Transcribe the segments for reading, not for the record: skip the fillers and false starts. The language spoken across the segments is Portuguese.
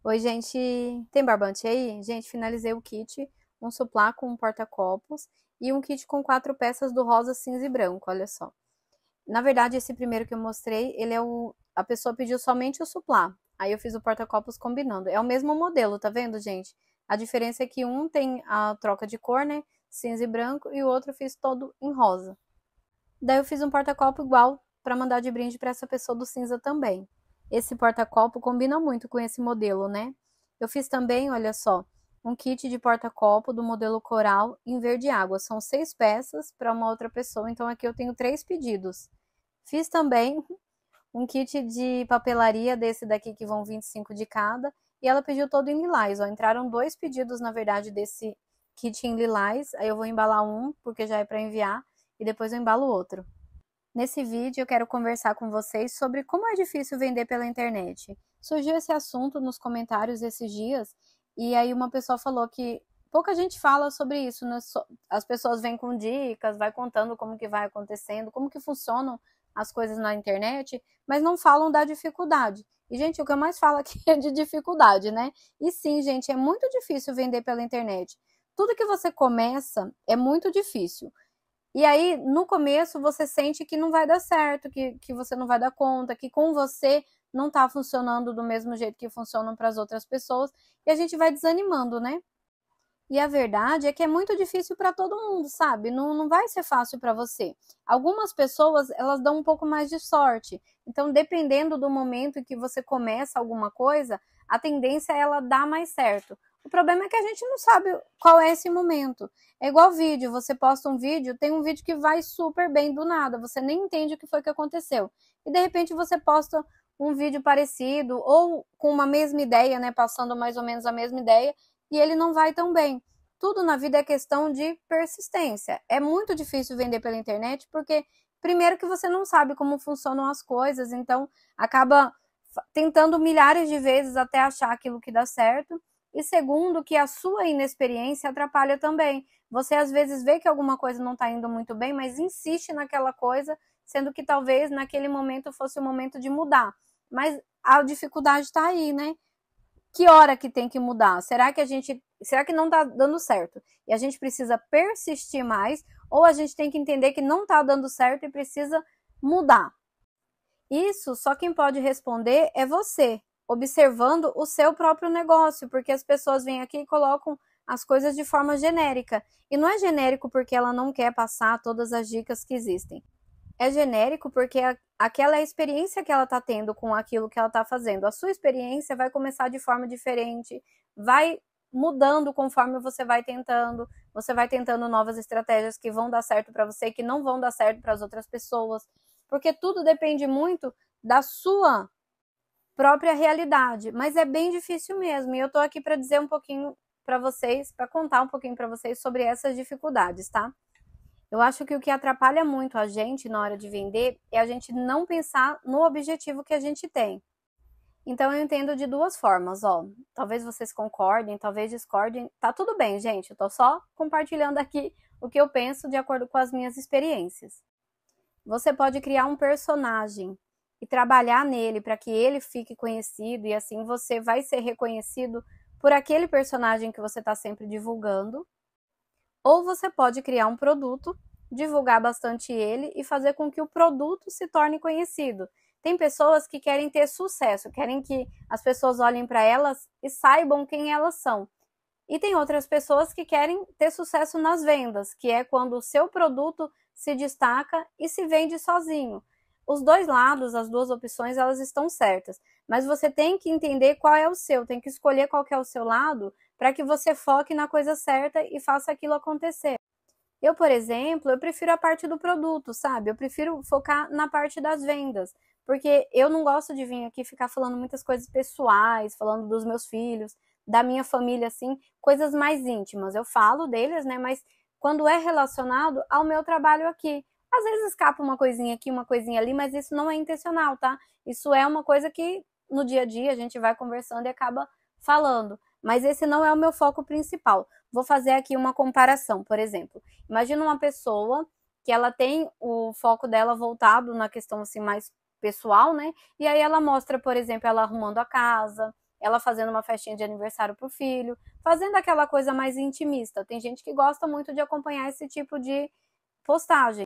Oi, gente. Tem barbante aí? Gente, finalizei o kit, um suplá com um porta-copos e um kit com 4 peças do rosa, cinza e branco, olha só. Na verdade, esse primeiro que eu mostrei, ele é o... A pessoa pediu somente o suplá. Aí eu fiz o porta-copos combinando. É o mesmo modelo, tá vendo, gente? A diferença é que um tem a troca de cor, né? Cinza e branco, e o outro eu fiz todo em rosa. Daí eu fiz um porta-copo igual para mandar de brinde para essa pessoa do cinza também. Esse porta-copo combina muito com esse modelo, né? Eu fiz também, olha só, um kit de porta-copo do modelo coral em verde água. São 6 peças para uma outra pessoa, então aqui eu tenho 3 pedidos. Fiz também um kit de papelaria desse daqui que vão 25 de cada, e ela pediu todo em lilás, ó. Entraram 2 pedidos, na verdade, desse kit em lilás. Aí eu vou embalar um, porque já é para enviar, e depois eu embalo outro. Nesse vídeo eu quero conversar com vocês sobre como é difícil vender pela internet. Surgiu esse assunto nos comentários esses dias e aí uma pessoa falou que pouca gente fala sobre isso, né? As pessoas vêm com dicas, vai contando como que vai acontecendo, como que funcionam as coisas na internet, mas não falam da dificuldade. E, gente, o que eu mais falo aqui é de dificuldade, né? E sim, gente, é muito difícil vender pela internet. Tudo que você começa é muito difícil. E aí, no começo, você sente que não vai dar certo, que você não vai dar conta, que com você não tá funcionando do mesmo jeito que funcionam para as outras pessoas, e a gente vai desanimando, né? E a verdade é que é muito difícil para todo mundo, sabe? Não vai ser fácil para você. Algumas pessoas, elas dão um pouco mais de sorte. Então, dependendo do momento em que você começa alguma coisa, a tendência é ela dar mais certo. O problema é que a gente não sabe qual é esse momento. É igual vídeo, você posta um vídeo, tem um vídeo que vai super bem do nada, você nem entende o que foi que aconteceu. E de repente você posta um vídeo parecido ou com uma mesma ideia, né, passando mais ou menos a mesma ideia, e ele não vai tão bem. Tudo na vida é questão de persistência. É muito difícil vender pela internet porque, primeiro, que você não sabe como funcionam as coisas, então acaba tentando milhares de vezes até achar aquilo que dá certo. E segundo, que a sua inexperiência atrapalha também. Você às vezes vê que alguma coisa não está indo muito bem, mas insiste naquela coisa, sendo que talvez naquele momento fosse o momento de mudar. Mas a dificuldade está aí, né? Que hora que tem que mudar? Será que não está dando certo? E a gente precisa persistir mais, ou a gente tem que entender que não está dando certo e precisa mudar? Isso só quem pode responder é você, observando o seu próprio negócio, porque as pessoas vêm aqui e colocam as coisas de forma genérica. E não é genérico porque ela não quer passar todas as dicas que existem. É genérico porque aquela é a experiência que ela está tendo com aquilo que ela está fazendo. A sua experiência vai começar de forma diferente, vai mudando conforme você vai tentando novas estratégias que vão dar certo para você, que não vão dar certo para as outras pessoas, porque tudo depende muito da sua própria realidade, mas é bem difícil mesmo. E eu tô aqui para dizer um pouquinho para vocês, para contar um pouquinho para vocês sobre essas dificuldades, tá? Eu acho que o que atrapalha muito a gente na hora de vender é a gente não pensar no objetivo que a gente tem. Então eu entendo de duas formas, ó. Talvez vocês concordem, talvez discordem. Tá tudo bem, gente. Eu tô só compartilhando aqui o que eu penso de acordo com as minhas experiências. Você pode criar um personagem e trabalhar nele para que ele fique conhecido e assim você vai ser reconhecido por aquele personagem que você está sempre divulgando. Ou você pode criar um produto, divulgar bastante ele e fazer com que o produto se torne conhecido. Tem pessoas que querem ter sucesso, querem que as pessoas olhem para elas e saibam quem elas são. E tem outras pessoas que querem ter sucesso nas vendas, que é quando o seu produto se destaca e se vende sozinho. Os dois lados, as duas opções, elas estão certas. Mas você tem que entender qual é o seu, tem que escolher qual que é o seu lado para que você foque na coisa certa e faça aquilo acontecer. Eu, por exemplo, eu prefiro a parte do produto, sabe? Eu prefiro focar na parte das vendas, porque eu não gosto de vir aqui ficar falando muitas coisas pessoais, falando dos meus filhos, da minha família, assim, coisas mais íntimas. Eu falo deles, né? Mas quando é relacionado ao meu trabalho aqui. Às vezes escapa uma coisinha aqui, uma coisinha ali, mas isso não é intencional, tá? Isso é uma coisa que no dia a dia a gente vai conversando e acaba falando. Mas esse não é o meu foco principal. Vou fazer aqui uma comparação, por exemplo. Imagina uma pessoa que ela tem o foco dela voltado na questão assim mais pessoal, né? E aí ela mostra, por exemplo, ela arrumando a casa, ela fazendo uma festinha de aniversário pro filho, fazendo aquela coisa mais intimista. Tem gente que gosta muito de acompanhar esse tipo de postagem.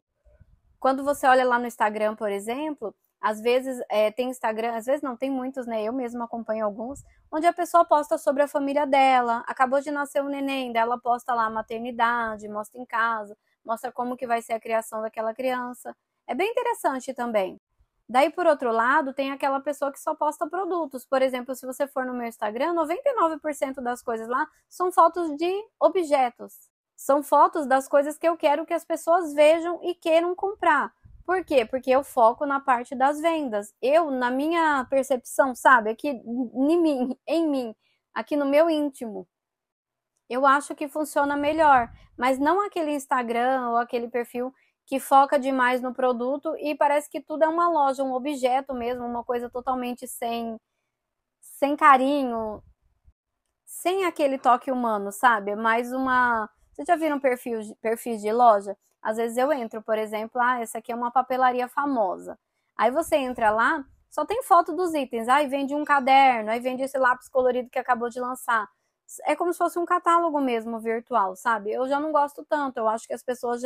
Quando você olha lá no Instagram, por exemplo, às vezes tem Instagram, às vezes não, tem muitos, né? Eu mesma acompanho alguns, onde a pessoa posta sobre a família dela, acabou de nascer um neném, dela posta lá a maternidade, mostra em casa, mostra como que vai ser a criação daquela criança. É bem interessante também. Daí, por outro lado, tem aquela pessoa que só posta produtos. Por exemplo, se você for no meu Instagram, 99% das coisas lá são fotos de objetos. São fotos das coisas que eu quero que as pessoas vejam e queiram comprar. Por quê? Porque eu foco na parte das vendas. Eu, na minha percepção, sabe? Aqui em mim, aqui no meu íntimo, eu acho que funciona melhor. Mas não aquele Instagram ou aquele perfil que foca demais no produto e parece que tudo é uma loja, um objeto mesmo, uma coisa totalmente sem carinho, sem aquele toque humano, sabe? Mais uma... Vocês já viram perfis de loja? Às vezes eu entro, por exemplo, essa aqui é uma papelaria famosa. Aí você entra lá, só tem foto dos itens. Aí vende um caderno, aí vende esse lápis colorido que acabou de lançar. É como se fosse um catálogo mesmo virtual, sabe? Eu já não gosto tanto. Eu acho que as pessoas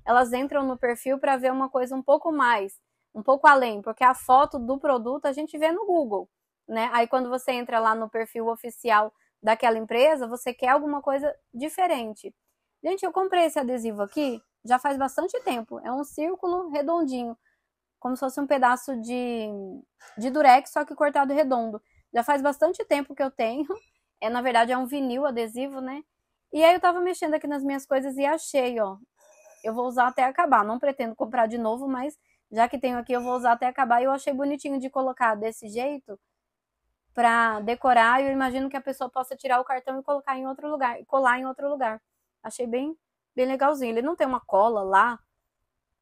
elas entram no perfil para ver uma coisa um pouco mais, um pouco além, porque a foto do produto a gente vê no Google, né? Aí quando você entra lá no perfil oficial daquela empresa, você quer alguma coisa diferente. Gente, eu comprei esse adesivo aqui já faz bastante tempo. É um círculo redondinho, como se fosse um pedaço de durex, só que cortado redondo. Já faz bastante tempo que eu tenho. Na verdade, é um vinil adesivo, né? E aí eu tava mexendo aqui nas minhas coisas e achei, ó. Eu vou usar até acabar. Não pretendo comprar de novo, mas já que tenho aqui, eu vou usar até acabar. E eu achei bonitinho de colocar desse jeito para decorar. E eu imagino que a pessoa possa tirar o cartão e colocar em outro lugar, e colar em outro lugar. Achei bem legalzinho. Ele não tem uma cola lá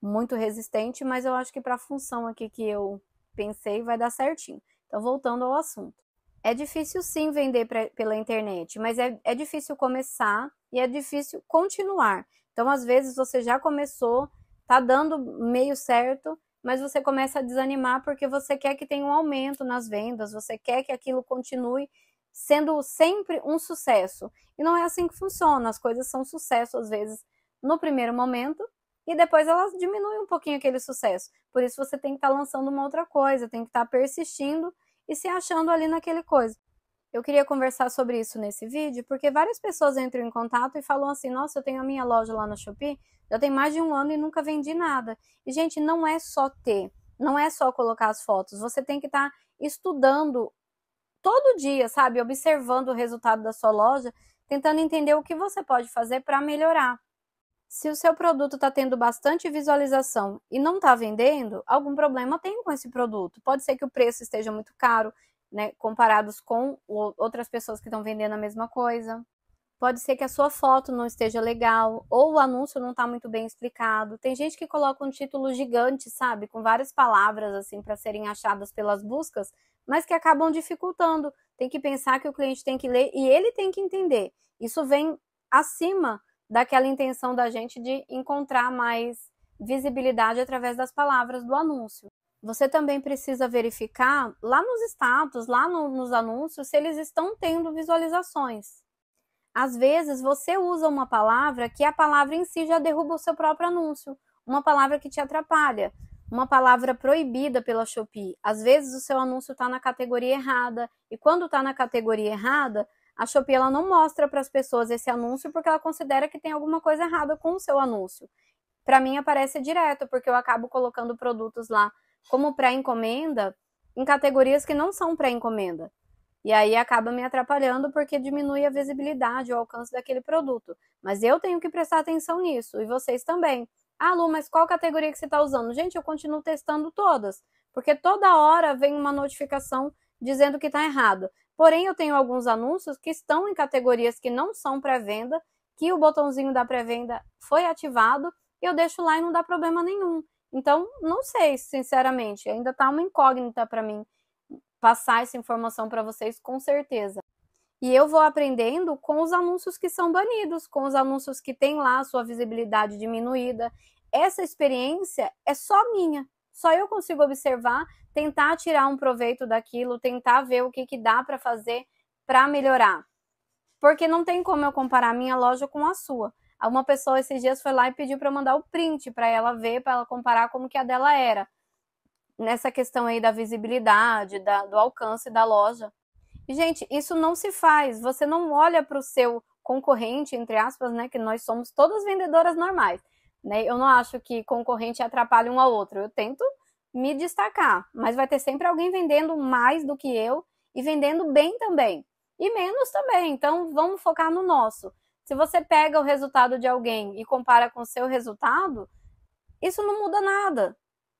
muito resistente, mas eu acho que para a função aqui que eu pensei vai dar certinho. Então, voltando ao assunto. É difícil sim vender pela internet, mas é difícil começar e é difícil continuar. Então, às vezes, você já começou, tá dando meio certo, mas você começa a desanimar porque você quer que tenha um aumento nas vendas, você quer que aquilo continue sendo sempre um sucesso. E não é assim que funciona. As coisas são sucesso, às vezes, no primeiro momento, e depois elas diminuem um pouquinho aquele sucesso. Por isso, você tem que estar lançando uma outra coisa, tem que estar persistindo e se achando ali naquele coisa. Eu queria conversar sobre isso nesse vídeo, porque várias pessoas entram em contato e falam assim, nossa, eu tenho a minha loja lá na Shopee, já tem mais de 1 ano e nunca vendi nada. E, gente, não é só ter, não é só colocar as fotos, você tem que estar estudando todo dia, sabe? Observando o resultado da sua loja, tentando entender o que você pode fazer para melhorar. Se o seu produto está tendo bastante visualização e não está vendendo, algum problema tem com esse produto. Pode ser que o preço esteja muito caro, né, comparados com outras pessoas que estão vendendo a mesma coisa. Pode ser que a sua foto não esteja legal, ou o anúncio não está muito bem explicado. Tem gente que coloca um título gigante, sabe, com várias palavras assim para serem achadas pelas buscas, mas que acabam dificultando. Tem que pensar que o cliente tem que ler e ele tem que entender. Isso vem acima daquela intenção da gente de encontrar mais visibilidade através das palavras do anúncio. Você também precisa verificar lá nos status, lá nos anúncios, se eles estão tendo visualizações. Às vezes você usa uma palavra que a palavra em si já derruba o seu próprio anúncio, uma palavra que te atrapalha, uma palavra proibida pela Shopee. Às vezes o seu anúncio está na categoria errada, e quando está na categoria errada, a Shopee ela não mostra para as pessoas esse anúncio porque ela considera que tem alguma coisa errada com o seu anúncio. Para mim aparece direto, porque eu acabo colocando produtos lá como pré-encomenda em categorias que não são pré-encomenda. E aí acaba me atrapalhando porque diminui a visibilidade, o alcance daquele produto. Mas eu tenho que prestar atenção nisso, e vocês também. Ah, Lu, mas qual categoria que você está usando? Gente, eu continuo testando todas, porque toda hora vem uma notificação dizendo que está errado. Porém, eu tenho alguns anúncios que estão em categorias que não são pré-venda, que o botãozinho da pré-venda foi ativado, e eu deixo lá e não dá problema nenhum. Então, não sei, sinceramente, ainda está uma incógnita para mim passar essa informação para vocês com certeza. E eu vou aprendendo com os anúncios que são banidos, com os anúncios que tem lá a sua visibilidade diminuída. Essa experiência é só minha. Só eu consigo observar, tentar tirar um proveito daquilo, tentar ver o que dá para fazer para melhorar? Porque não tem como eu comparar a minha loja com a sua. Uma pessoa esses dias foi lá e pediu para mandar o print para ela ver, para ela comparar como que a dela era. Nessa questão aí da visibilidade, do alcance da loja. E, gente, isso não se faz. Você não olha para o seu concorrente, entre aspas, né? Que nós somos todas vendedoras normais. Né? Eu não acho que concorrente atrapalhe um ao outro. Eu tento me destacar, mas vai ter sempre alguém vendendo mais do que eu e vendendo bem também. E menos também. Então, vamos focar no nosso. Se você pega o resultado de alguém e compara com o seu resultado, isso não muda nada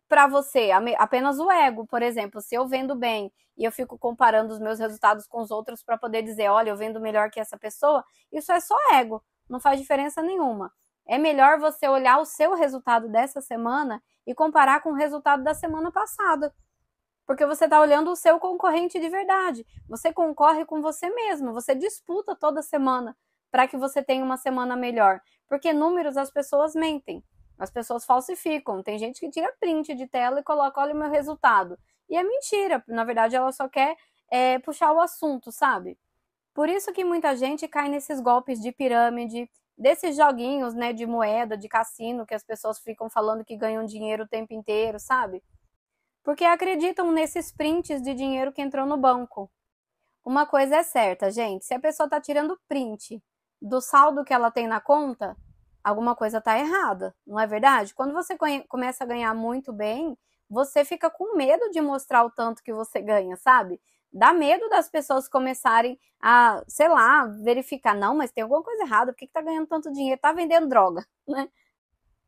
para você, apenas o ego, por exemplo. Se eu vendo bem e eu fico comparando os meus resultados com os outros para poder dizer, olha, eu vendo melhor que essa pessoa, isso é só ego, não faz diferença nenhuma. É melhor você olhar o seu resultado dessa semana e comparar com o resultado da semana passada. Porque você está olhando o seu concorrente de verdade. Você concorre com você mesmo, você disputa toda semana para que você tenha uma semana melhor. Porque números as pessoas mentem. As pessoas falsificam. Tem gente que tira print de tela e coloca, olha o meu resultado. E é mentira. Na verdade, ela só quer puxar o assunto, sabe? Por isso que muita gente cai nesses golpes de pirâmide, desses joguinhos, né, de moeda, de cassino, que as pessoas ficam falando que ganham dinheiro o tempo inteiro, sabe? Porque acreditam nesses prints de dinheiro que entrou no banco. Uma coisa é certa, gente, se a pessoa tá tirando print do saldo que ela tem na conta, alguma coisa tá errada, não é verdade? Quando você começa a ganhar muito bem, você fica com medo de mostrar o tanto que você ganha, sabe? Dá medo das pessoas começarem a, sei lá, verificar, não, mas tem alguma coisa errada, por que tá ganhando tanto dinheiro? Tá vendendo droga, né?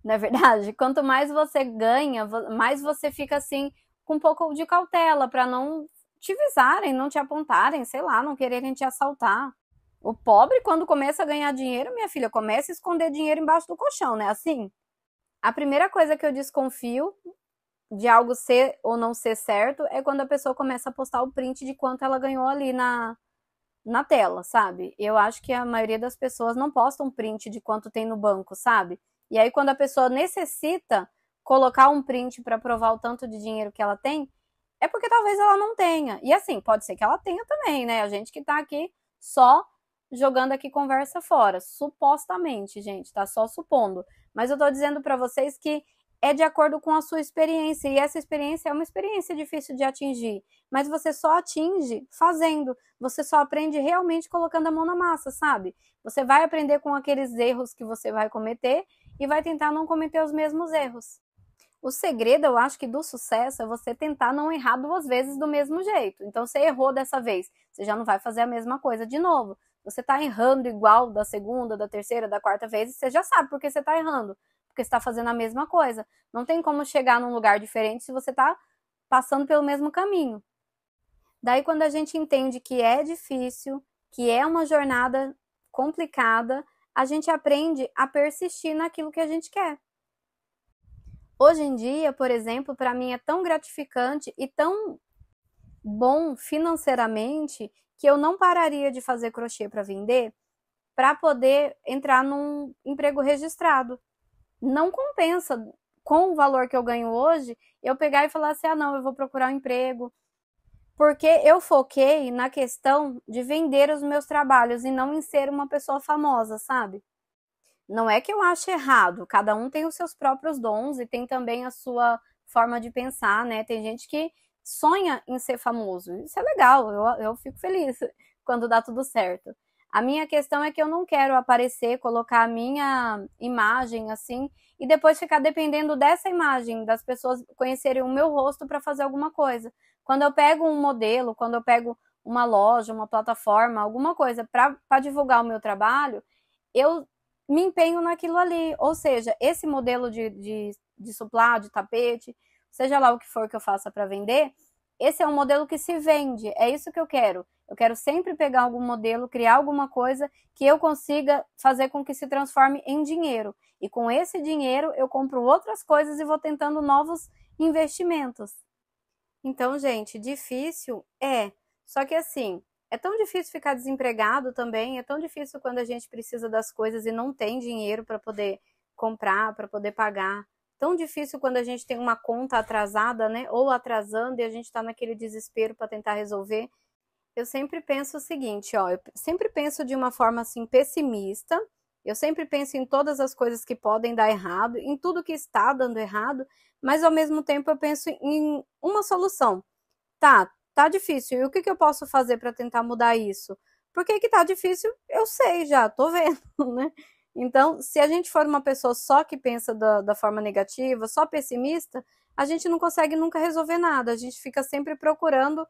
Não é verdade? Quanto mais você ganha, mais você fica assim, com um pouco de cautela, para não te visarem, não te apontarem, sei lá, não quererem te assaltar. O pobre, quando começa a ganhar dinheiro, minha filha, começa a esconder dinheiro embaixo do colchão, né? Assim, a primeira coisa que eu desconfio de algo ser ou não ser certo é quando a pessoa começa a postar o print de quanto ela ganhou ali na tela, sabe? Eu acho que a maioria das pessoas não postam print de quanto tem no banco, sabe? E aí, quando a pessoa necessita colocar um print para provar o tanto de dinheiro que ela tem, é porque talvez ela não tenha. E assim, pode ser que ela tenha também, né? A gente que tá aqui só jogando aqui conversa fora, supostamente, gente, tá só supondo. Mas eu tô dizendo para vocês que é de acordo com a sua experiência, e essa experiência é uma experiência difícil de atingir, mas você só atinge fazendo, você só aprende realmente colocando a mão na massa, sabe? Você vai aprender com aqueles erros que você vai cometer e vai tentar não cometer os mesmos erros. O segredo, eu acho que do sucesso é você tentar não errar duas vezes do mesmo jeito. Então, você errou dessa vez, você já não vai fazer a mesma coisa de novo. Você tá errando igual da segunda, da terceira, da quarta vez, você já sabe por que você tá errando. Porque você tá fazendo a mesma coisa. Não tem como chegar num lugar diferente se você tá passando pelo mesmo caminho. Daí, quando a gente entende que é difícil, que é uma jornada complicada, a gente aprende a persistir naquilo que a gente quer. Hoje em dia, por exemplo, para mim é tão gratificante e tão bom financeiramente que eu não pararia de fazer crochê para vender para poder entrar num emprego registrado. Não compensa com o valor que eu ganho hoje eu pegar e falar assim, ah não, eu vou procurar um emprego, porque eu foquei na questão de vender os meus trabalhos e não em ser uma pessoa famosa, sabe? Não é que eu ache errado, cada um tem os seus próprios dons e tem também a sua forma de pensar, né? Tem gente que sonha em ser famoso, isso é legal, eu fico feliz quando dá tudo certo. A minha questão é que eu não quero aparecer, colocar a minha imagem assim e depois ficar dependendo dessa imagem, das pessoas conhecerem o meu rosto para fazer alguma coisa. Quando eu pego um modelo, quando eu pego uma loja, uma plataforma, alguma coisa para divulgar o meu trabalho, eu me empenho naquilo ali. Ou seja, esse modelo de suplá, de tapete, seja lá o que for que eu faça para vender, esse é um modelo que se vende. É isso que eu quero. Eu quero sempre pegar algum modelo, criar alguma coisa que eu consiga fazer com que se transforme em dinheiro. E com esse dinheiro eu compro outras coisas e vou tentando novos investimentos. Então, gente, difícil é. Só que assim, é tão difícil ficar desempregado também, é tão difícil quando a gente precisa das coisas e não tem dinheiro para poder comprar, para poder pagar. Tão difícil quando a gente tem uma conta atrasada, né? Ou atrasando e a gente está naquele desespero para tentar resolver. Eu sempre penso o seguinte, ó, eu sempre penso de uma forma assim pessimista. Eu sempre penso em todas as coisas que podem dar errado, em tudo que está dando errado, mas ao mesmo tempo eu penso em uma solução. Tá difícil. E o que que eu posso fazer para tentar mudar isso? Por que que tá difícil? Eu sei já, tô vendo, né? Então, se a gente for uma pessoa só que pensa da forma negativa, só pessimista, a gente não consegue nunca resolver nada. A gente fica sempre procurando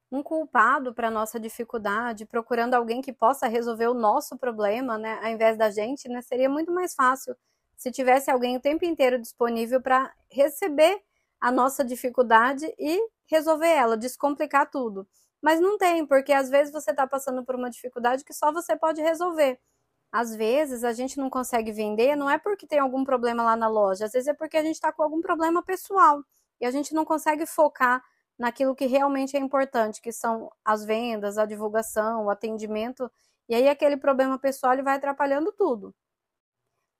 um culpado para nossa dificuldade, procurando alguém que possa resolver o nosso problema, né, ao invés da gente, né, seria muito mais fácil se tivesse alguém o tempo inteiro disponível para receber a nossa dificuldade e resolver ela, descomplicar tudo. Mas não tem, porque às vezes você está passando por uma dificuldade que só você pode resolver. Às vezes a gente não consegue vender, não é porque tem algum problema lá na loja, às vezes é porque a gente está com algum problema pessoal e a gente não consegue focar naquilo que realmente é importante, que são as vendas, a divulgação, o atendimento, e aí aquele problema pessoal ele vai atrapalhando tudo.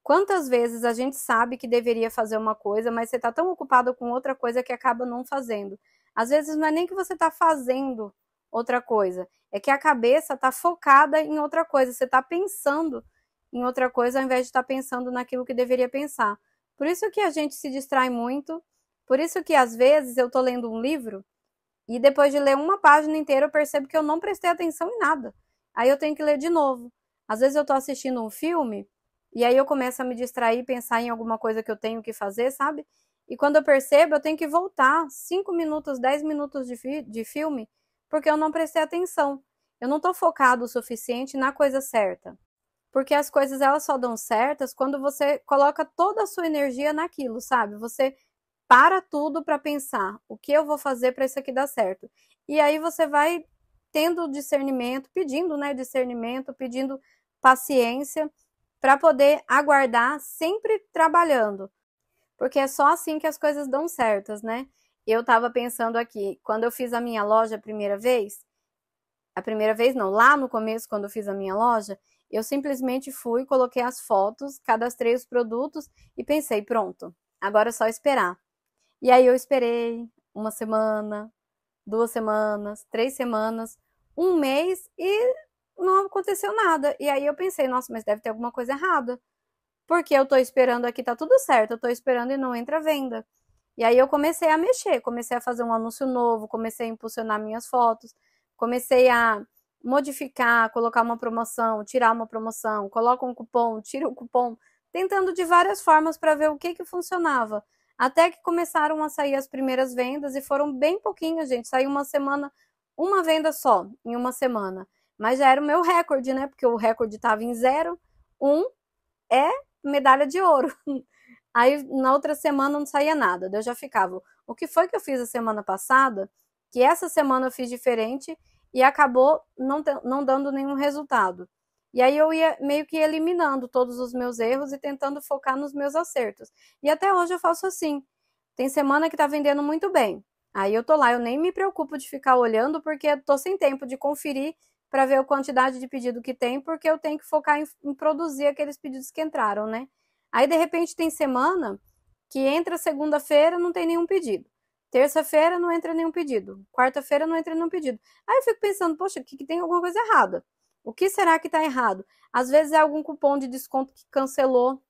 Quantas vezes a gente sabe que deveria fazer uma coisa, mas você está tão ocupado com outra coisa que acaba não fazendo. Às vezes não é nem que você está fazendo outra coisa, é que a cabeça está focada em outra coisa, você está pensando em outra coisa ao invés de estar pensando naquilo que deveria pensar. Por isso que a gente se distrai muito, por isso que às vezes eu estou lendo um livro e depois de ler uma página inteira eu percebo que eu não prestei atenção em nada. Aí eu tenho que ler de novo. Às vezes eu estou assistindo um filme e aí eu começo a me distrair, pensar em alguma coisa que eu tenho que fazer, sabe? E quando eu percebo, eu tenho que voltar 5 minutos, 10 minutos de filme, porque eu não prestei atenção. Eu não estou focado o suficiente na coisa certa. Porque as coisas elas só dão certas quando você coloca toda a sua energia naquilo, sabe? Você para tudo para pensar o que eu vou fazer para isso aqui dar certo. E aí você vai tendo discernimento, pedindo, né, discernimento, pedindo paciência para poder aguardar, sempre trabalhando, porque é só assim que as coisas dão certas, né? Eu estava pensando aqui, quando eu fiz a minha loja a primeira vez não, lá no começo, quando eu fiz a minha loja, eu simplesmente fui, coloquei as fotos, cadastrei os produtos e pensei, pronto, agora é só esperar. E aí eu esperei uma semana, 2 semanas, 3 semanas, um mês e não aconteceu nada. E aí eu pensei, nossa, mas deve ter alguma coisa errada. Porque eu tô esperando aqui, tá tudo certo, eu tô esperando e não entra venda. E aí eu comecei a mexer, comecei a fazer um anúncio novo, comecei a impulsionar minhas fotos, comecei a modificar, colocar uma promoção, tirar uma promoção, coloca um cupom, tira o cupom, tentando de várias formas para ver o que funcionava. Até que começaram a sair as primeiras vendas e foram bem pouquinhas, gente. Saiu uma semana, uma venda só, em uma semana. Mas já era o meu recorde, né? Porque o recorde estava em 0, 1 é medalha de ouro. Aí na outra semana não saía nada, eu já ficava. O que foi que eu fiz a semana passada? Que essa semana eu fiz diferente e acabou não dando nenhum resultado. E aí eu ia meio que eliminando todos os meus erros e tentando focar nos meus acertos. E até hoje eu faço assim. Tem semana que tá vendendo muito bem. Aí eu tô lá, eu nem me preocupo de ficar olhando porque eu tô sem tempo de conferir para ver a quantidade de pedido que tem, porque eu tenho que focar em produzir aqueles pedidos que entraram, né? Aí de repente tem semana que entra segunda-feira não tem nenhum pedido. Terça-feira não entra nenhum pedido. Quarta-feira não entra nenhum pedido. Aí eu fico pensando, poxa, que tem alguma coisa errada. O que será que está errado? Às vezes é algum cupom de desconto que cancelou.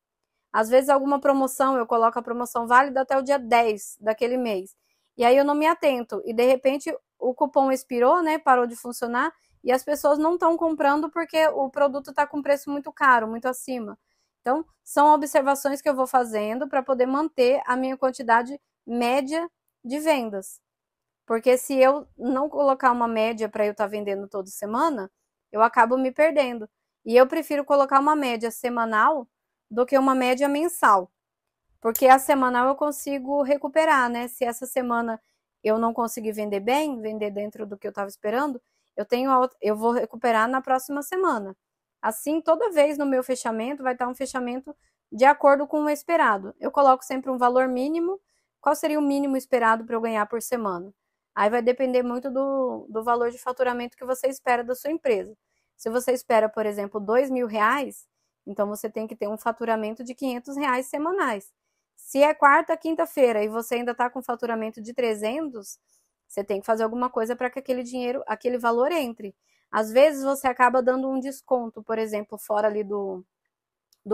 Às vezes é alguma promoção, eu coloco a promoção válida até o dia 10 daquele mês. E aí eu não me atento. E de repente o cupom expirou, né? Parou de funcionar. E as pessoas não estão comprando porque o produto está com preço muito caro, muito acima. Então, são observações que eu vou fazendo para poder manter a minha quantidade média de vendas. Porque se eu não colocar uma média para eu estar vendendo toda semana, eu acabo me perdendo. E eu prefiro colocar uma média semanal do que uma média mensal. Porque a semanal eu consigo recuperar, né? Se essa semana eu não conseguir vender bem, vender dentro do que eu estava esperando, eu vou recuperar na próxima semana. Assim, toda vez no meu fechamento vai estar um fechamento de acordo com o esperado. Eu coloco sempre um valor mínimo. Qual seria o mínimo esperado para eu ganhar por semana? Aí vai depender muito do valor de faturamento que você espera da sua empresa. Se você espera, por exemplo, R$ 2.000, então você tem que ter um faturamento de R$ 500 semanais. Se é quarta, quinta-feira e você ainda está com faturamento de 300, Você tem que fazer alguma coisa para que aquele dinheiro, aquele valor entre. Às vezes você acaba dando um desconto, por exemplo, fora ali do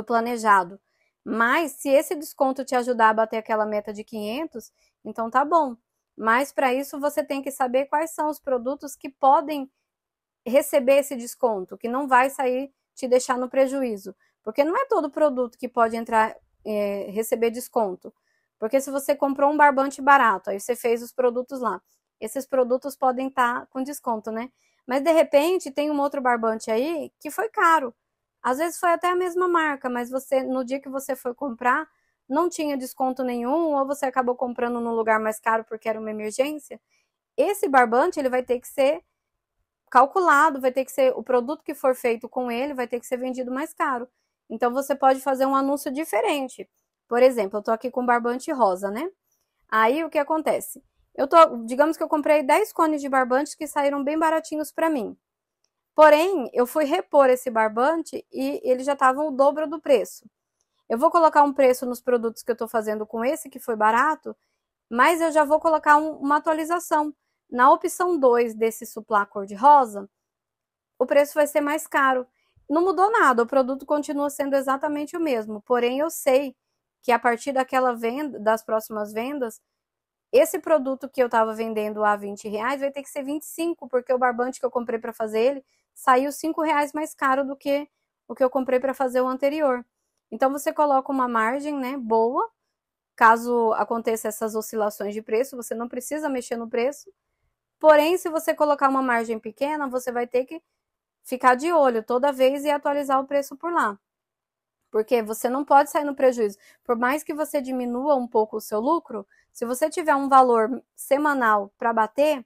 planejado. Mas se esse desconto te ajudar a bater aquela meta de 500, então tá bom. Mas para isso você tem que saber quais são os produtos que podem receber esse desconto, que não vai sair te deixar no prejuízo. Porque não é todo produto que pode entrar, receber desconto. Porque se você comprou um barbante barato, aí você fez os produtos lá, esses produtos podem estar com desconto, né? Mas de repente tem um outro barbante aí que foi caro. Às vezes foi até a mesma marca, mas você, no dia que você foi comprar, não tinha desconto nenhum, ou você acabou comprando num lugar mais caro porque era uma emergência. Esse barbante, ele vai ter que ser calculado, vai ter que ser, o produto que for feito com ele vai ter que ser vendido mais caro. Então você pode fazer um anúncio diferente. Por exemplo, eu tô aqui com barbante rosa, né? Aí o que acontece? Digamos que eu comprei 10 cones de barbante que saíram bem baratinhos para mim. Porém, eu fui repor esse barbante e eles já estavam o dobro do preço. Eu vou colocar um preço nos produtos que eu estou fazendo com esse, que foi barato, mas eu já vou colocar uma atualização. Na opção 2 desse suplá cor-de-rosa, o preço vai ser mais caro. Não mudou nada, o produto continua sendo exatamente o mesmo. Porém, eu sei que a partir daquela venda, das próximas vendas, esse produto que eu estava vendendo a R$20 vai ter que ser 25, porque o barbante que eu comprei para fazer ele saiu R$5 mais caro do que o que eu comprei para fazer o anterior. Então você coloca uma margem, né, boa, caso aconteça essas oscilações de preço, você não precisa mexer no preço. Porém, se você colocar uma margem pequena, você vai ter que ficar de olho toda vez e atualizar o preço por lá. Porque você não pode sair no prejuízo. Por mais que você diminua um pouco o seu lucro, se você tiver um valor semanal para bater,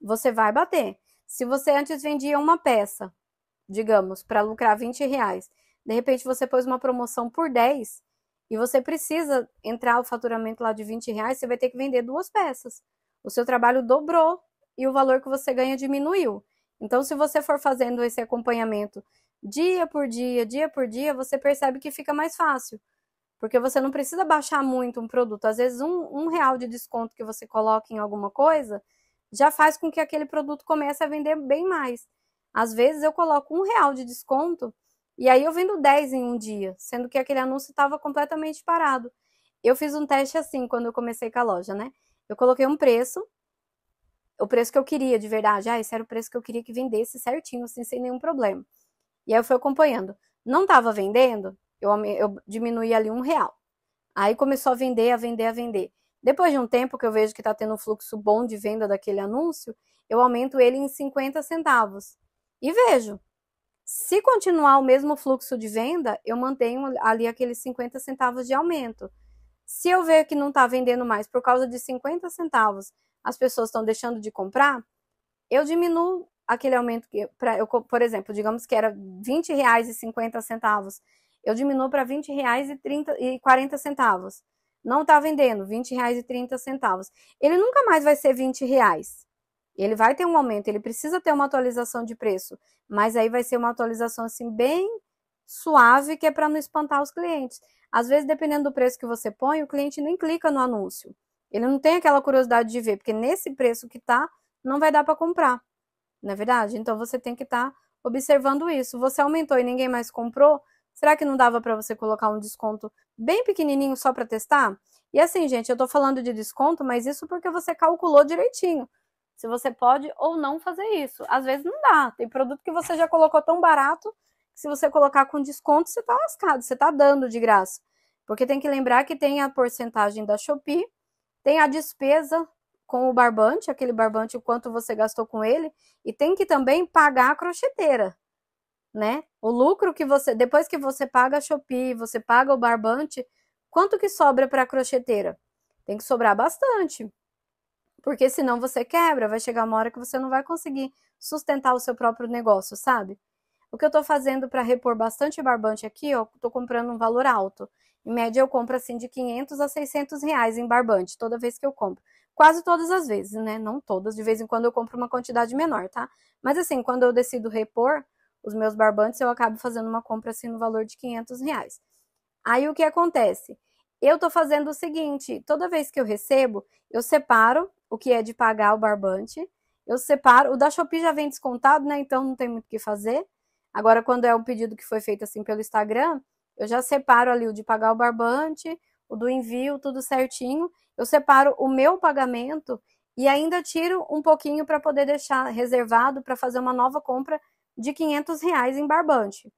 você vai bater. Se você antes vendia uma peça, digamos, para lucrar R$20, de repente você pôs uma promoção por 10 e você precisa entrar o faturamento lá de R$20, você vai ter que vender 2 peças. O seu trabalho dobrou e o valor que você ganha diminuiu. Então, se você for fazendo esse acompanhamento dia por dia, você percebe que fica mais fácil. Porque você não precisa baixar muito um produto. Às vezes, um real de desconto que você coloca em alguma coisa já faz com que aquele produto comece a vender bem mais. Às vezes, eu coloco R$1 de desconto e aí eu vendo 10 em um dia, sendo que aquele anúncio estava completamente parado. Eu fiz um teste assim quando eu comecei com a loja, né? Eu coloquei um preço, o preço que eu queria de verdade. Esse era o preço que eu queria que vendesse certinho, assim, sem nenhum problema. E aí eu fui acompanhando. Não estava vendendo, eu diminuí ali R$1. Aí começou a vender, a vender, a vender. Depois de um tempo que eu vejo que está tendo um fluxo bom de venda daquele anúncio, eu aumento ele em 50 centavos. E vejo, se continuar o mesmo fluxo de venda, eu mantenho ali aqueles 50 centavos de aumento. Se eu ver que não está vendendo mais por causa de 50 centavos, as pessoas estão deixando de comprar, eu diminuo aquele aumento que, por exemplo, digamos que era R$20,50, eu diminuo para R$20,40. Não está vendendo, R$20,30. Ele nunca mais vai ser R$20. Ele vai ter um aumento, ele precisa ter uma atualização de preço, mas aí vai ser uma atualização assim bem suave, que é para não espantar os clientes. Às vezes, dependendo do preço que você põe, o cliente nem clica no anúncio. Ele não tem aquela curiosidade de ver, porque nesse preço que tá, não vai dar para comprar. Não é verdade? Então você tem que estar observando isso. Você aumentou e ninguém mais comprou, será que não dava para você colocar um desconto bem pequenininho só para testar? E assim, gente, eu tô falando de desconto, mas isso porque você calculou direitinho. Se você pode ou não fazer isso. Às vezes não dá. Tem produto que você já colocou tão barato que se você colocar com desconto, você tá lascado, você tá dando de graça. Porque tem que lembrar que tem a porcentagem da Shopee, tem a despesa com o barbante, aquele barbante, o quanto você gastou com ele, e tem que também pagar a crocheteira, né? O lucro que você, depois que você paga a Shopee, você paga o barbante, quanto que sobra para a crocheteira? Tem que sobrar bastante, porque senão você quebra, vai chegar uma hora que você não vai conseguir sustentar o seu próprio negócio, sabe? O que eu tô fazendo para repor bastante barbante aqui, ó, tô comprando um valor alto. Em média, eu compro assim de 500 a 600 reais em barbante, toda vez que eu compro. Quase todas as vezes, né? Não todas, de vez em quando eu compro uma quantidade menor, tá? Mas assim, quando eu decido repor os meus barbantes, eu acabo fazendo uma compra assim no valor de 500 reais. Aí o que acontece? eu tô fazendo o seguinte, toda vez que eu recebo, eu separo o que é de pagar o barbante, eu separo, o da Shopee já vem descontado, né, então não tem muito o que fazer. Agora, quando é um pedido que foi feito assim pelo Instagram, eu já separo ali o de pagar o barbante, o do envio, tudo certinho. Eu separo o meu pagamento e ainda tiro um pouquinho para poder deixar reservado para fazer uma nova compra de R$ 500 em barbante.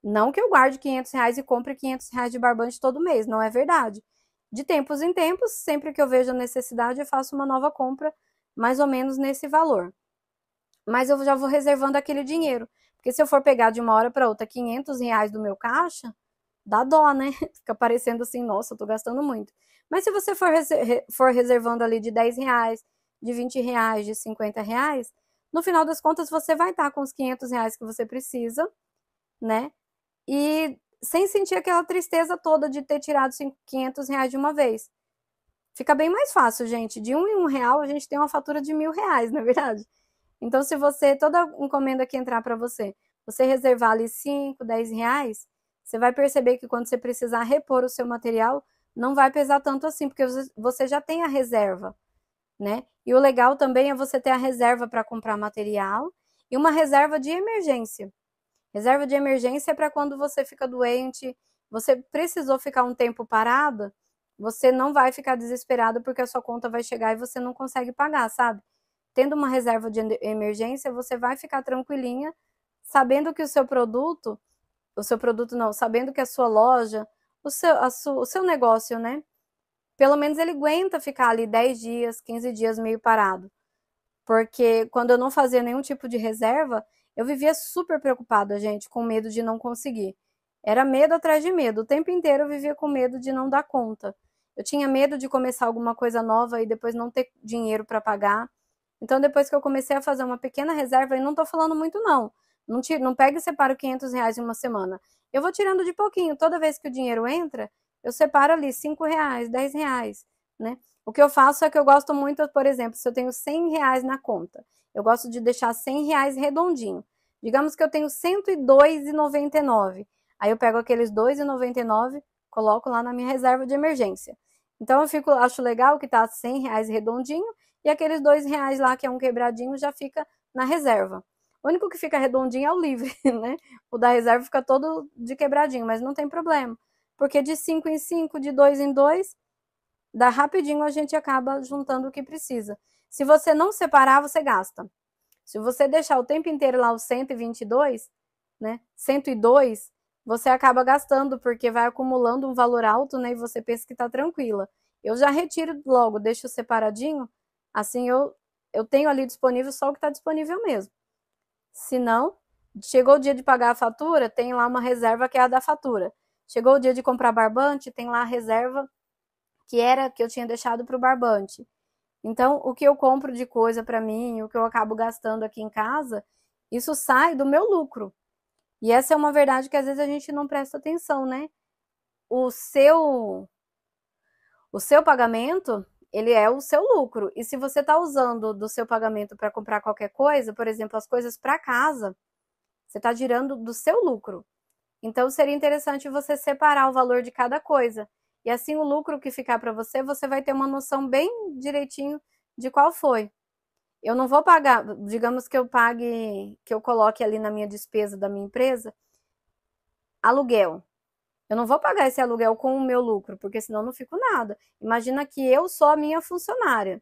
Não que eu guarde R$ 500 e compre R$ 500 de barbante todo mês, não é verdade. De tempos em tempos, sempre que eu vejo a necessidade, eu faço uma nova compra, mais ou menos nesse valor. Mas eu já vou reservando aquele dinheiro. Porque se eu for pegar de uma hora para outra R$ 500 do meu caixa, dá dó, né? Fica parecendo assim, nossa, eu tô gastando muito. Mas se você for reservando ali de R$ 10, de R$ 20, de R$ 50, no final das contas você vai estar com os R$ 500 que você precisa, né? E sem sentir aquela tristeza toda de ter tirado R$ 500 de uma vez. Fica bem mais fácil, gente. De um em R$ 1 a gente tem uma fatura de R$ 1.000, não é verdade? Então, se você, toda encomenda que entrar para você, você reservar ali 5, R$ 10, você vai perceber que quando você precisar repor o seu material, não vai pesar tanto assim, porque você já tem a reserva, né? E o legal também é você ter a reserva para comprar material e uma reserva de emergência. Reserva de emergência é para quando você fica doente, você precisou ficar um tempo parado, você não vai ficar desesperado porque a sua conta vai chegar e você não consegue pagar, sabe? Tendo uma reserva de emergência, você vai ficar tranquilinha, sabendo que o seu produto não, sabendo que a sua loja, o seu negócio, né? Pelo menos ele aguenta ficar ali 10 dias, 15 dias meio parado. Porque quando eu não fazia nenhum tipo de reserva, eu vivia super preocupada, gente, com medo de não conseguir. Era medo atrás de medo. O tempo inteiro eu vivia com medo de não dar conta. Eu tinha medo de começar alguma coisa nova e depois não ter dinheiro para pagar. Então, depois que eu comecei a fazer uma pequena reserva, e não tô falando muito não. Não pega e separa R$ 500 em uma semana. Eu vou tirando de pouquinho. Toda vez que o dinheiro entra, eu separo ali R$ 5, R$ 10, né? O que eu faço é que eu gosto muito, por exemplo, se eu tenho R$ 100 na conta, eu gosto de deixar R$ 100 redondinho. Digamos que eu tenho R$ 102,99. Aí eu pego aqueles R$ 2,99, coloco lá na minha reserva de emergência. Então eu acho legal que tá R$ 100 redondinho e aqueles R$ 2 lá, que é um quebradinho, já fica na reserva. O único que fica redondinho é o livre, né? O da reserva fica todo de quebradinho, mas não tem problema. Porque de 5 em 5, de 2 em 2, dá rapidinho, a gente acaba juntando o que precisa. Se você não separar, você gasta. Se você deixar o tempo inteiro lá os 122, né? 102, você acaba gastando, porque vai acumulando um valor alto, né? E você pensa que tá tranquila. Eu já retiro logo, deixo separadinho, assim eu tenho ali disponível só o que está disponível mesmo. Se não, chegou o dia de pagar a fatura, tem lá uma reserva que é a da fatura. Chegou o dia de comprar barbante, tem lá a reserva que eu tinha deixado para o barbante. Então, o que eu compro de coisa para mim, o que eu acabo gastando aqui em casa, isso sai do meu lucro. E essa é uma verdade que às vezes a gente não presta atenção, né? O seu pagamento, ele é o seu lucro. E se você está usando do seu pagamento para comprar qualquer coisa, por exemplo, as coisas para casa, você está girando do seu lucro. Então, seria interessante você separar o valor de cada coisa. E assim, o lucro que ficar para você, você vai ter uma noção bem direitinho de qual foi. Eu não vou pagar, digamos que eu coloque ali na minha despesa da minha empresa, aluguel. Eu não vou pagar esse aluguel com o meu lucro, porque senão não fico nada. Imagina que eu sou a minha funcionária.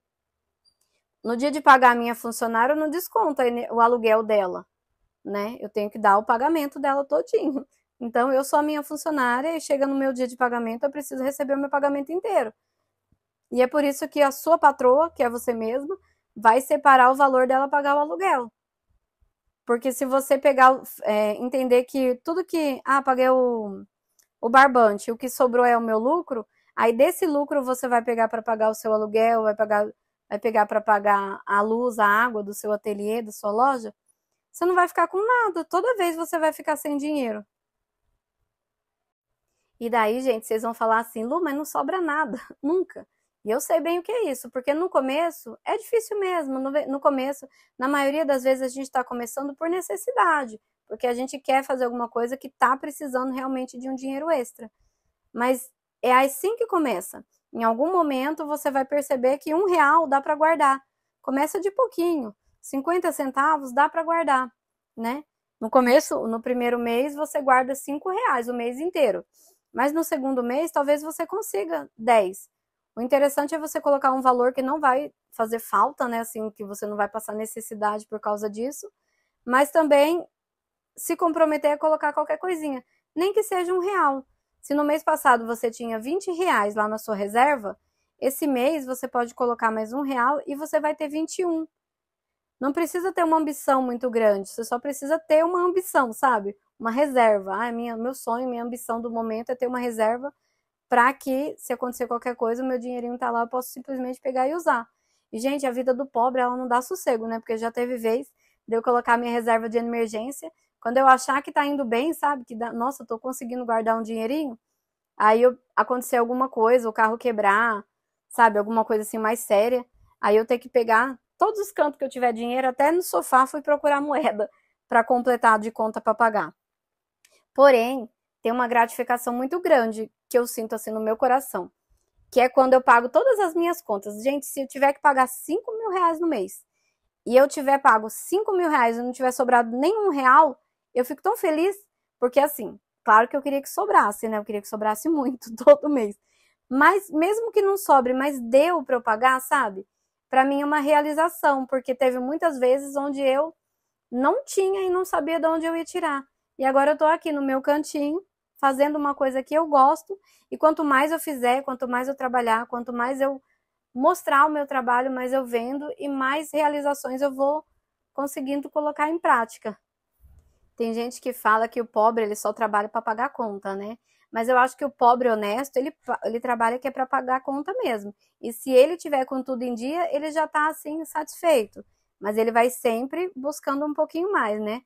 No dia de pagar a minha funcionária, eu não desconto o aluguel dela, né? Eu tenho que dar o pagamento dela todinho. Então, eu sou a minha funcionária e chega no meu dia de pagamento, eu preciso receber o meu pagamento inteiro. E é por isso que a sua patroa, que é você mesma, vai separar o valor dela pagar o aluguel. Porque se você entender que tudo que... paguei o barbante, o que sobrou é o meu lucro, aí desse lucro você vai pegar para pagar o seu aluguel, vai pegar para pagar a luz, a água do seu ateliê, da sua loja, você não vai ficar com nada. Toda vez você vai ficar sem dinheiro. E daí, gente, vocês vão falar assim, Lu, mas não sobra nada, nunca. E eu sei bem o que é isso, porque no começo é difícil mesmo. No começo, na maioria das vezes, a gente está começando por necessidade, porque a gente quer fazer alguma coisa que está precisando realmente de um dinheiro extra. Mas É assim que começa. Em algum momento você vai perceber que R$ 1 dá para guardar. Começa de pouquinho. 50 centavos dá para guardar, né? No começo, no primeiro mês, você guarda R$ 5 o mês inteiro. Mas no segundo mês, talvez você consiga 10. O interessante é você colocar um valor que não vai fazer falta, né? Assim, que você não vai passar necessidade por causa disso. Mas também se comprometer a colocar qualquer coisinha. Nem que seja R$ 1. Se no mês passado você tinha R$ 20 lá na sua reserva, esse mês você pode colocar mais R$ 1 e você vai ter 21. Não precisa ter uma ambição muito grande, você só precisa ter uma ambição, sabe? Uma reserva. Meu sonho, minha ambição do momento é ter uma reserva para que, se acontecer qualquer coisa, o meu dinheirinho tá lá, eu posso simplesmente pegar e usar. E, gente, a vida do pobre, ela não dá sossego, né? Porque já teve vez de eu colocar minha reserva de emergência, quando eu achar que tá indo bem, sabe? Nossa, eu tô conseguindo guardar um dinheirinho, aí acontecer alguma coisa, o carro quebrar, sabe? Alguma coisa assim mais séria, aí eu ter que pegar todos os cantos que eu tiver dinheiro, até no sofá fui procurar moeda para completar de conta para pagar. Porém, tem uma gratificação muito grande que eu sinto assim no meu coração, que é quando eu pago todas as minhas contas. Gente, se eu tiver que pagar R$ 5.000 no mês e eu tiver pago R$ 5.000 e não tiver sobrado nenhum real, eu fico tão feliz, porque assim, claro que eu queria que sobrasse, né? Eu queria que sobrasse muito todo mês. Mas mesmo que não sobre, mas deu para eu pagar, sabe? Para mim é uma realização, porque teve muitas vezes onde eu não tinha e não sabia de onde eu ia tirar. E agora eu tô aqui no meu cantinho, fazendo uma coisa que eu gosto, e quanto mais eu fizer, quanto mais eu trabalhar, quanto mais eu mostrar o meu trabalho, mais eu vendo e mais realizações eu vou conseguindo colocar em prática. Tem gente que fala que o pobre ele só trabalha para pagar a conta, né? Mas eu acho que o pobre honesto, ele trabalha que é para pagar a conta mesmo. E se ele tiver com tudo em dia, ele já tá assim satisfeito. Mas ele vai sempre buscando um pouquinho mais, né?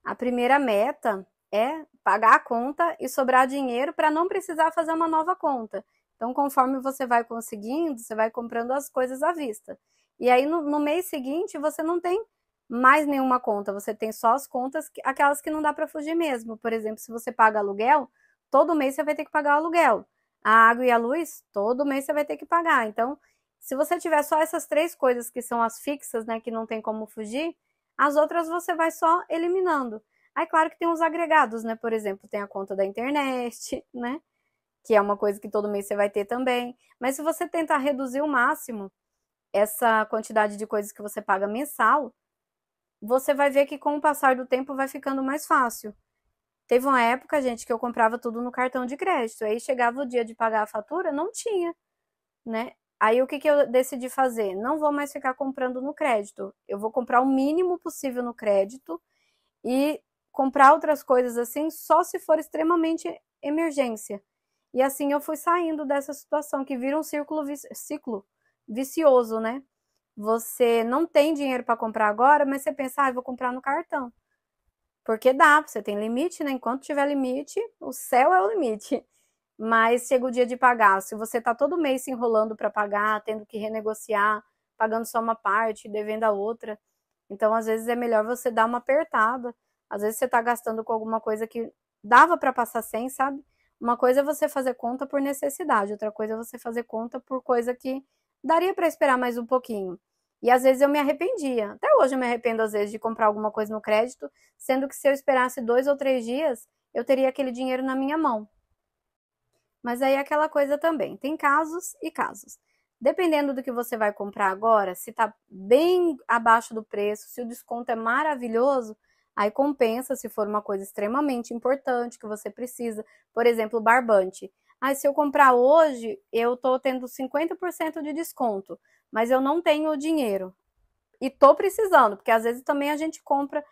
A primeira meta é pagar a conta e sobrar dinheiro para não precisar fazer uma nova conta. Então, conforme você vai conseguindo, você vai comprando as coisas à vista. E aí, no mês seguinte, você não tem mais nenhuma conta, você tem só as contas, aquelas que não dá para fugir mesmo. Por exemplo, se você paga aluguel, todo mês você vai ter que pagar o aluguel. A água e a luz, todo mês você vai ter que pagar. Então, se você tiver só essas três coisas que são as fixas, né, que não tem como fugir, as outras você vai só eliminando. Aí, claro que tem os agregados, né? Por exemplo, tem a conta da internet, né? Que é uma coisa que todo mês você vai ter também. Mas se você tentar reduzir o máximo essa quantidade de coisas que você paga mensal, você vai ver que com o passar do tempo vai ficando mais fácil. Teve uma época, gente, que eu comprava tudo no cartão de crédito. Aí chegava o dia de pagar a fatura, não tinha, né? Aí o que eu decidi fazer? Não vou mais ficar comprando no crédito. Eu vou comprar o mínimo possível no crédito e comprar outras coisas assim só se for extremamente emergência. E assim eu fui saindo dessa situação que vira um ciclo vicioso, né? Você não tem dinheiro para comprar agora, mas você pensa, eu vou comprar no cartão. Porque dá, você tem limite, né? Enquanto tiver limite, o céu é o limite. Mas chega o dia de pagar. Se você tá todo mês se enrolando para pagar, tendo que renegociar, pagando só uma parte, devendo a outra, então às vezes é melhor você dar uma apertada. Às vezes você tá gastando com alguma coisa que dava para passar sem, sabe? Uma coisa é você fazer conta por necessidade, outra coisa é você fazer conta por coisa que daria para esperar mais um pouquinho. E às vezes eu me arrependia. Até hoje eu me arrependo às vezes de comprar alguma coisa no crédito, sendo que se eu esperasse 2 ou 3 dias, eu teria aquele dinheiro na minha mão. Mas aí é aquela coisa também, tem casos e casos. Dependendo do que você vai comprar agora, se tá bem abaixo do preço, se o desconto é maravilhoso, aí compensa se for uma coisa extremamente importante que você precisa. Por exemplo, barbante. Ah, se eu comprar hoje, eu tô tendo 50% de desconto, mas eu não tenho o dinheiro. E tô precisando, porque às vezes também a gente compra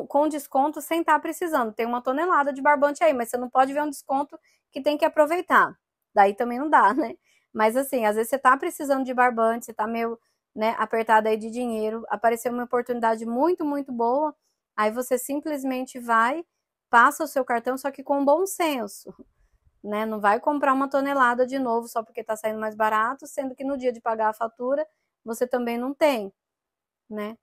com desconto sem estar precisando. Tem uma tonelada de barbante aí, mas você não pode ver um desconto que tem que aproveitar. Daí também não dá, né? Mas assim, às vezes você tá precisando de barbante, você tá meio, né, apertado aí de dinheiro, apareceu uma oportunidade muito, muito boa, aí você simplesmente vai, passa o seu cartão, só que com bom senso, né? Não vai comprar uma tonelada de novo só porque tá saindo mais barato, sendo que no dia de pagar a fatura, você também não tem, né?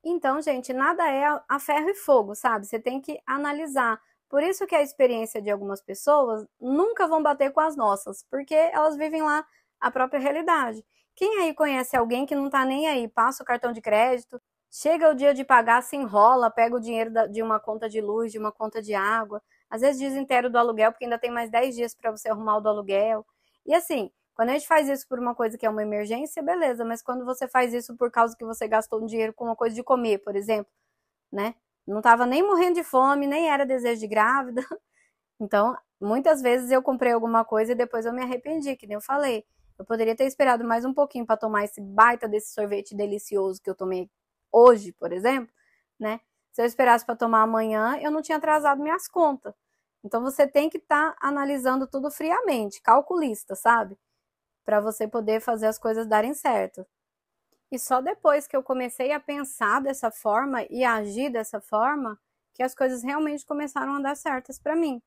Então, gente, nada é a ferro e fogo, sabe? Você tem que analisar. Por isso que a experiência de algumas pessoas nunca vão bater com as nossas, porque elas vivem lá a própria realidade. Quem aí conhece alguém que não tá nem aí, passa o cartão de crédito, chega o dia de pagar, se enrola, pega o dinheiro de uma conta de luz, de uma conta de água, às vezes desintegra do aluguel, porque ainda tem mais 10 dias para você arrumar o do aluguel. E assim, quando a gente faz isso por uma coisa que é uma emergência, beleza, mas quando você faz isso por causa que você gastou um dinheiro com uma coisa de comer, por exemplo, né? Não estava nem morrendo de fome, nem era desejo de grávida. Então, muitas vezes eu comprei alguma coisa e depois eu me arrependi, que nem eu falei. Eu poderia ter esperado mais um pouquinho para tomar esse baita desse sorvete delicioso que eu tomei hoje, por exemplo, né? Se eu esperasse para tomar amanhã, eu não tinha atrasado minhas contas. Então, você tem que estar analisando tudo friamente, calculista, sabe? Para você poder fazer as coisas darem certo. E só depois que eu comecei a pensar dessa forma e a agir dessa forma, que as coisas realmente começaram a dar certas para mim.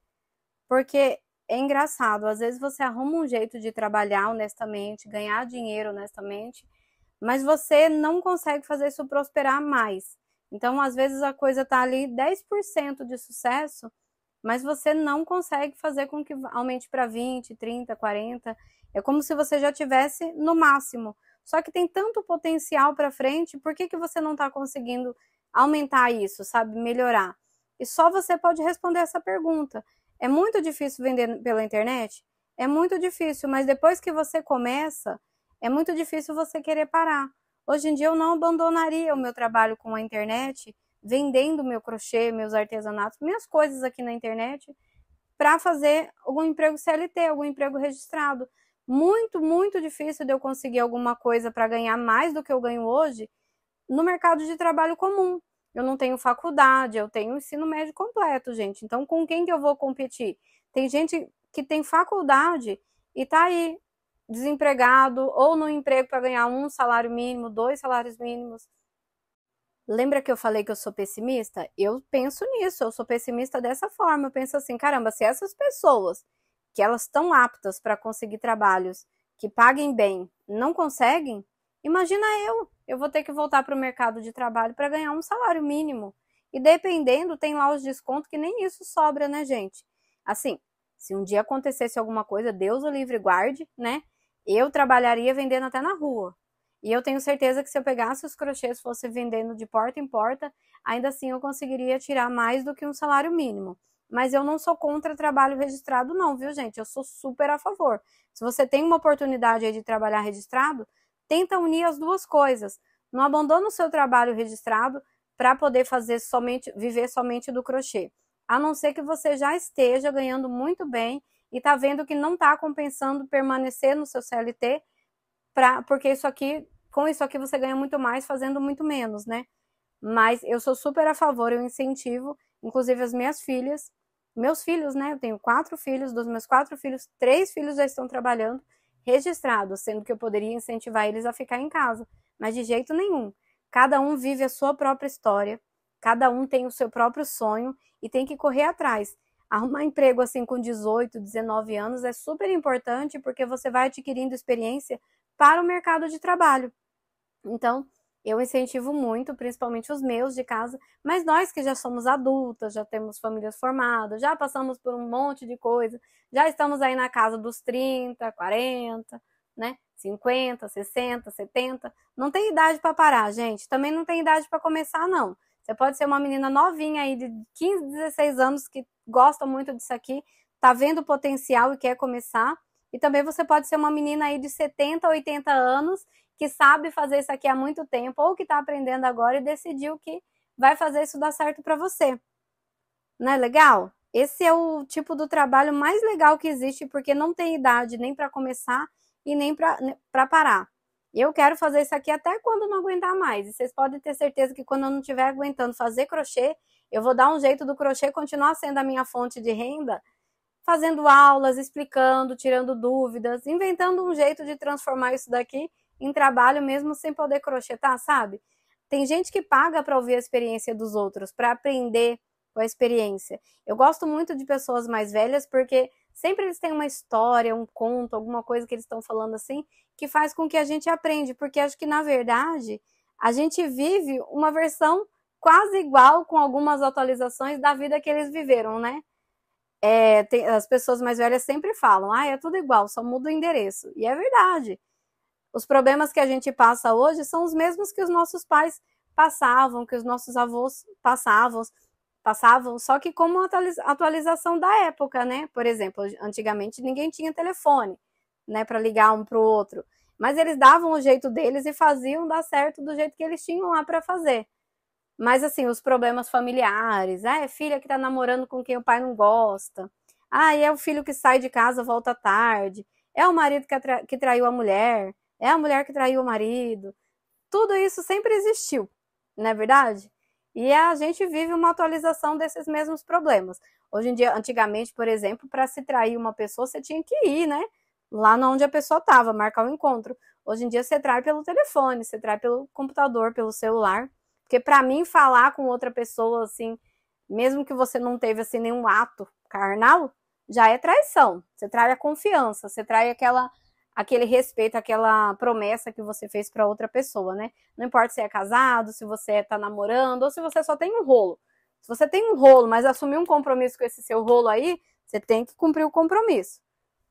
Porque é engraçado, às vezes você arruma um jeito de trabalhar honestamente, ganhar dinheiro honestamente, mas você não consegue fazer isso prosperar mais. Então, às vezes a coisa tá ali 10% de sucesso, mas você não consegue fazer com que aumente para 20, 30, 40. É como se você já tivesse no máximo. Só que tem tanto potencial para frente, por que você não está conseguindo aumentar isso, sabe? Melhorar? E só você pode responder essa pergunta. É muito difícil vender pela internet? É muito difícil, mas depois que você começa, é muito difícil você querer parar. Hoje em dia eu não abandonaria o meu trabalho com a internet, vendendo meu crochê, meus artesanatos, minhas coisas aqui na internet, para fazer algum emprego CLT, algum emprego registrado. Muito, muito difícil de eu conseguir alguma coisa para ganhar mais do que eu ganho hoje no mercado de trabalho comum. Eu não tenho faculdade, eu tenho ensino médio completo, gente. Então, com quem que eu vou competir? Tem gente que tem faculdade e tá aí desempregado ou no emprego para ganhar 1 salário mínimo, 2 salários mínimos. Lembra que eu falei que eu sou pessimista? Eu penso nisso, eu sou pessimista dessa forma. Eu penso assim, caramba, se essas pessoas que elas estão aptas para conseguir trabalhos que paguem bem não conseguem, imagina eu vou ter que voltar para o mercado de trabalho para ganhar um salário mínimo. E dependendo, tem lá os descontos que nem isso sobra, né, gente? Assim, se um dia acontecesse alguma coisa, Deus o livre guarde, né? Eu trabalharia vendendo até na rua. E eu tenho certeza que se eu pegasse os crochês e fosse vendendo de porta em porta, ainda assim eu conseguiria tirar mais do que um salário mínimo. Mas eu não sou contra trabalho registrado não, viu, gente? Eu sou super a favor. Se você tem uma oportunidade aí de trabalhar registrado, tenta unir as duas coisas. Não abandona o seu trabalho registrado para poder viver somente do crochê. A não ser que você já esteja ganhando muito bem e está vendo que não está compensando permanecer no seu CLT, porque com isso aqui você ganha muito mais fazendo muito menos, né? Mas eu sou super a favor, eu incentivo, inclusive as minhas filhas, meus filhos, né? Eu tenho 4 filhos, dos meus 4 filhos, 3 filhos já estão trabalhando registrados, sendo que eu poderia incentivar eles a ficar em casa, mas de jeito nenhum. Cada um vive a sua própria história, cada um tem o seu próprio sonho e tem que correr atrás. Arrumar emprego assim com 18, 19 anos é super importante porque você vai adquirindo experiência para o mercado de trabalho. Então, eu incentivo muito, principalmente os meus de casa, mas nós que já somos adultas, já temos famílias formadas, já passamos por um monte de coisa, já estamos aí na casa dos 30, 40, né? 50, 60, 70. Não tem idade para parar, gente. Também não tem idade para começar, não. Você pode ser uma menina novinha aí de 15, 16 anos que gosta muito disso aqui, tá vendo o potencial e quer começar. E também você pode ser uma menina aí de 70, 80 anos que sabe fazer isso aqui há muito tempo ou que está aprendendo agora e decidiu que vai fazer isso dar certo para você. Não é legal? Esse é o tipo do trabalho mais legal que existe porque não tem idade nem para começar e nem para parar. Eu quero fazer isso aqui até quando não aguentar mais. E vocês podem ter certeza que quando eu não estiver aguentando fazer crochê, eu vou dar um jeito do crochê continuar sendo a minha fonte de renda, fazendo aulas, explicando, tirando dúvidas, inventando um jeito de transformar isso daqui em trabalho mesmo sem poder crochetar, sabe? Tem gente que paga para ouvir a experiência dos outros, para aprender com a experiência. Eu gosto muito de pessoas mais velhas porque sempre eles têm uma história, um conto, alguma coisa que eles estão falando assim, que faz com que a gente aprende, porque acho que na verdade a gente vive uma versão quase igual com algumas atualizações da vida que eles viveram, né? as pessoas mais velhas sempre falam, é tudo igual, só muda o endereço. E é verdade. Os problemas que a gente passa hoje são os mesmos que os nossos pais passavam, que os nossos avós passavam, só que como atualização da época, né? Por exemplo, antigamente ninguém tinha telefone, né, para ligar um para o outro, mas eles davam o jeito deles e faziam dar certo do jeito que eles tinham lá para fazer. Mas assim, os problemas familiares, é filha que tá namorando com quem o pai não gosta, e é o filho que sai de casa, volta tarde, é o marido que traiu a mulher, é a mulher que traiu o marido. Tudo isso sempre existiu, não é verdade? E a gente vive uma atualização desses mesmos problemas. Hoje em dia, antigamente, por exemplo, para se trair uma pessoa, você tinha que ir, né? Lá onde a pessoa estava, marcar o encontro. Hoje em dia, você trai pelo telefone, você trai pelo computador, pelo celular. Porque para mim, falar com outra pessoa, assim, mesmo que você não teve assim, nenhum ato carnal, já é traição. Você trai a confiança, você trai aquele respeito, aquela promessa que você fez para outra pessoa, né? Não importa se é casado, se você tá namorando ou se você só tem um rolo. Se você tem um rolo, mas assumiu um compromisso com esse seu rolo aí, você tem que cumprir o compromisso.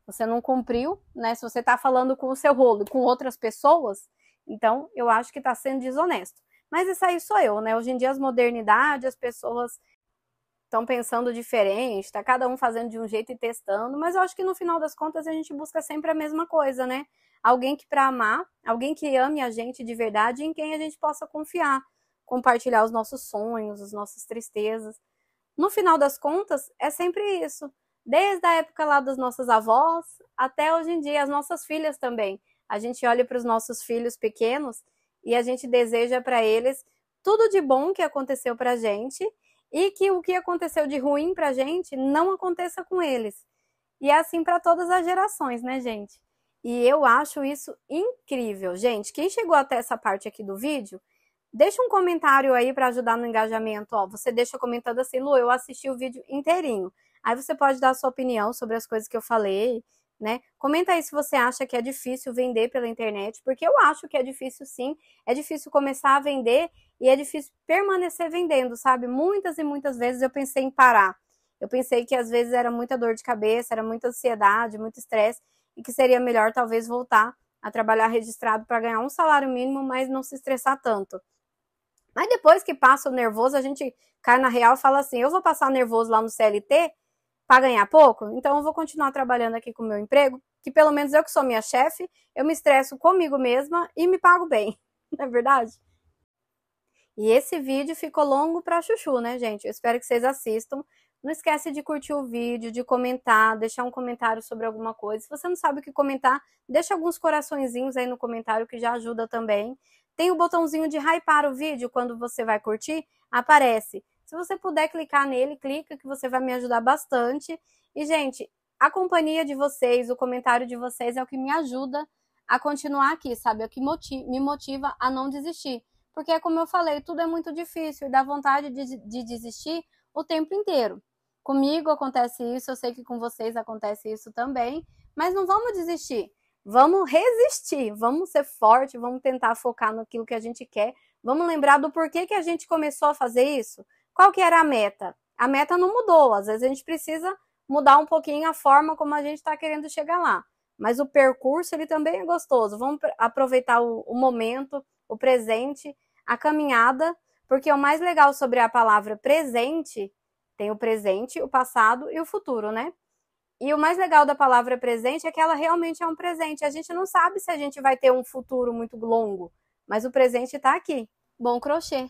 Você não cumpriu, né? Se você tá falando com o seu rolo e com outras pessoas, então eu acho que tá sendo desonesto. Mas isso aí sou eu, né? Hoje em dia as modernidades, as pessoas estão pensando diferente, tá cada um fazendo de um jeito e testando, mas eu acho que no final das contas a gente busca sempre a mesma coisa, né? Alguém que para amar, alguém que ame a gente de verdade, em quem a gente possa confiar, compartilhar os nossos sonhos, as nossas tristezas. No final das contas, é sempre isso. Desde a época lá das nossas avós até hoje em dia, as nossas filhas também. A gente olha para os nossos filhos pequenos e a gente deseja para eles tudo de bom que aconteceu pra gente e que o que aconteceu de ruim pra gente não aconteça com eles. E é assim para todas as gerações, né, gente? E eu acho isso incrível. Gente, quem chegou até essa parte aqui do vídeo, deixa um comentário aí para ajudar no engajamento. Ó, você deixa comentando assim, Lu, eu assisti o vídeo inteirinho. Aí você pode dar a sua opinião sobre as coisas que eu falei, né? Comenta aí se você acha que é difícil vender pela internet, porque eu acho que é difícil sim. É difícil começar a vender e é difícil permanecer vendendo, sabe? Muitas e muitas vezes eu pensei em parar. Eu pensei que às vezes era muita dor de cabeça, era muita ansiedade, muito estresse, e que seria melhor talvez voltar a trabalhar registrado para ganhar um salário mínimo, mas não se estressar tanto. Mas depois que passa o nervoso, a gente cai na real e fala assim, eu vou passar nervoso lá no CLT para ganhar pouco, então eu vou continuar trabalhando aqui com o meu emprego, que pelo menos eu que sou minha chefe, eu me estresso comigo mesma e me pago bem, não é verdade? E esse vídeo ficou longo pra chuchu, né, gente? Eu espero que vocês assistam. Não esquece de curtir o vídeo, de comentar, deixar um comentário sobre alguma coisa. Se você não sabe o que comentar, deixa alguns coraçõezinhos aí no comentário que já ajuda também. Tem o botãozinho de hypar o vídeo quando você vai curtir, aparece. Se você puder clicar nele, clica que você vai me ajudar bastante. E, gente, a companhia de vocês, o comentário de vocês é o que me ajuda a continuar aqui, sabe? É o que me motiva a não desistir. Porque, como eu falei, tudo é muito difícil e dá vontade de desistir o tempo inteiro. Comigo acontece isso, eu sei que com vocês acontece isso também, mas não vamos desistir. Vamos resistir, vamos ser forte, vamos tentar focar naquilo que a gente quer. Vamos lembrar do porquê que a gente começou a fazer isso. Qual que era a meta? A meta não mudou, às vezes a gente precisa mudar um pouquinho a forma como a gente está querendo chegar lá. Mas o percurso, ele também é gostoso. Vamos aproveitar o momento, o presente, a caminhada, porque o mais legal sobre a palavra presente, tem o presente, o passado e o futuro, né? E o mais legal da palavra presente é que ela realmente é um presente. A gente não sabe se a gente vai ter um futuro muito longo, mas o presente está aqui. Bom crochê!